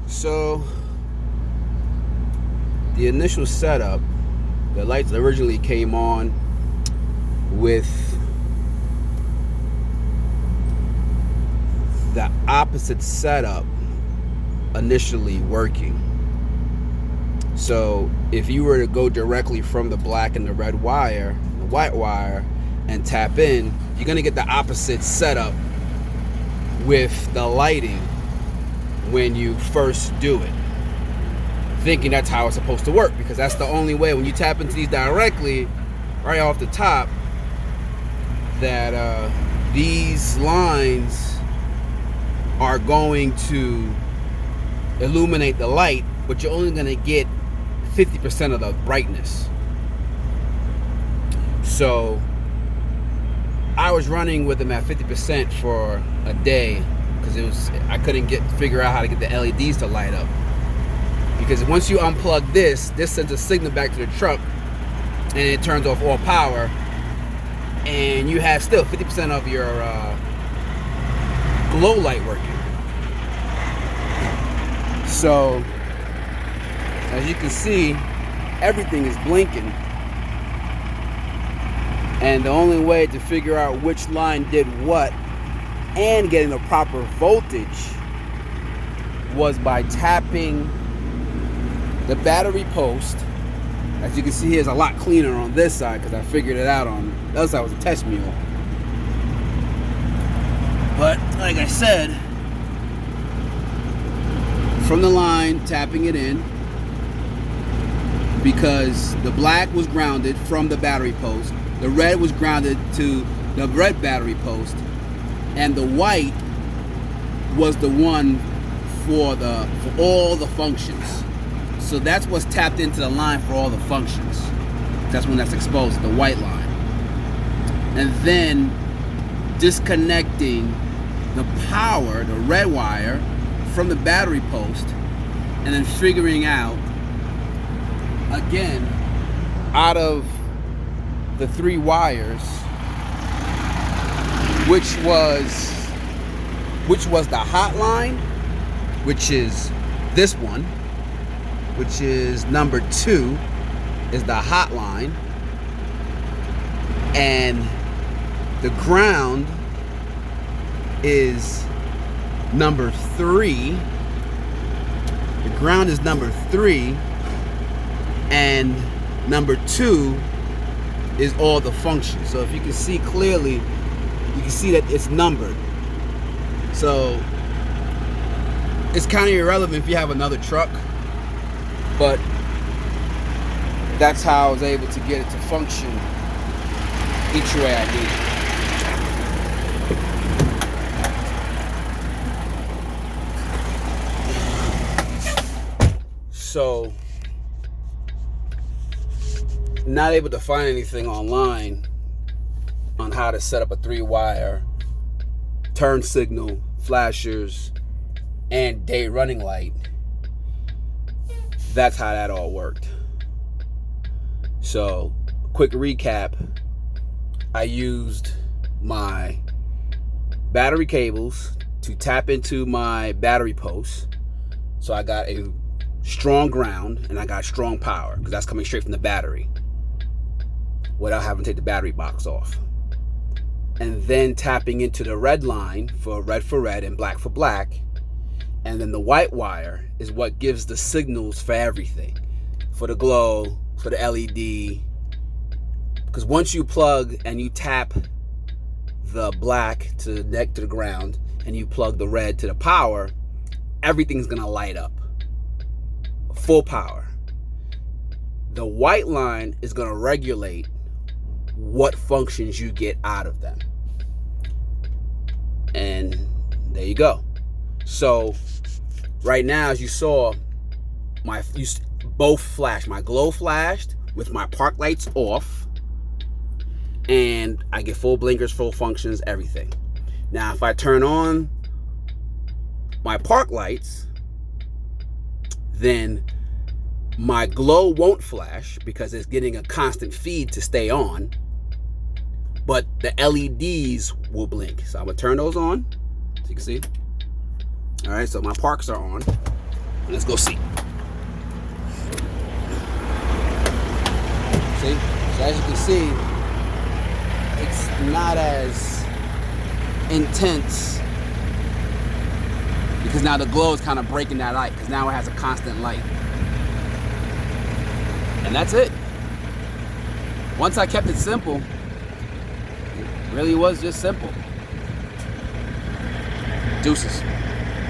So the initial setup, the lights originally came on with the opposite setup initially working. So if you were to go directly from the black and the red wire, the white wire, and tap in, you're gonna get the opposite setup with the lighting when you first do it, thinking that's how it's supposed to work, because that's the only way. When you tap into these directly right off the top, that these lines are going to illuminate the light, but you're only going to get 50% of the brightness. So I was running with them at 50% for a day because I couldn't figure out how to get the LEDs to light up. Because once you unplug this sends a signal back to the truck and it turns off all power, and you have still 50% of your glow light working. So as you can see, everything is blinking, and the only way to figure out which line did what and getting the proper voltage was by tapping the battery post. As you can see here, it's a lot cleaner on this side because I figured it out. On the other side was a test mule. But like I said, from the line, tapping it in, because the black was grounded from the battery post, the red was grounded to the red battery post, and the white was the one for all the functions. So that's what's tapped into the line for all the functions. That's when that's exposed, the white line. And then disconnecting the power, the red wire, from the battery post, and then figuring out, again, out of the 3 wires, which was the hot line, which is this one, which is number 2, is the hot line, and the ground is number 3. The ground is number 3, and number 2 is all the functions. So if you can see clearly, you can see that it's numbered. So it's kind of irrelevant if you have another truck, but that's how I was able to get it to function each way I needed. So, not able to find anything online on how to set up a 3-wire turn signal, flashers, and day running light. That's how that all worked. So, quick recap. I used my battery cables to tap into my battery posts. So I got a strong ground and I got strong power, because that's coming straight from the battery without having to take the battery box off. And then tapping into the red line for red and black for black. And then the white wire is what gives the signals for everything, for the glow, for the LED. Because once you plug and you tap the black to connect to the ground, and you plug the red to the power, everything's gonna light up, full power. The white line is gonna regulate what functions you get out of them. And there you go. So right now, as you saw, both flashed. My glow flashed with my park lights off, and I get full blinkers, full functions, everything. Now if I turn on my park lights, then my glow won't flash because it's getting a constant feed to stay on, but the LEDs will blink. So I'm gonna turn those on so you can see. All right, so my parks are on. Let's go see. See? So as you can see, it's not as intense because now the glow is kind of breaking that light because now it has a constant light. And that's it. Once I kept it simple, it really was just simple. Deuces.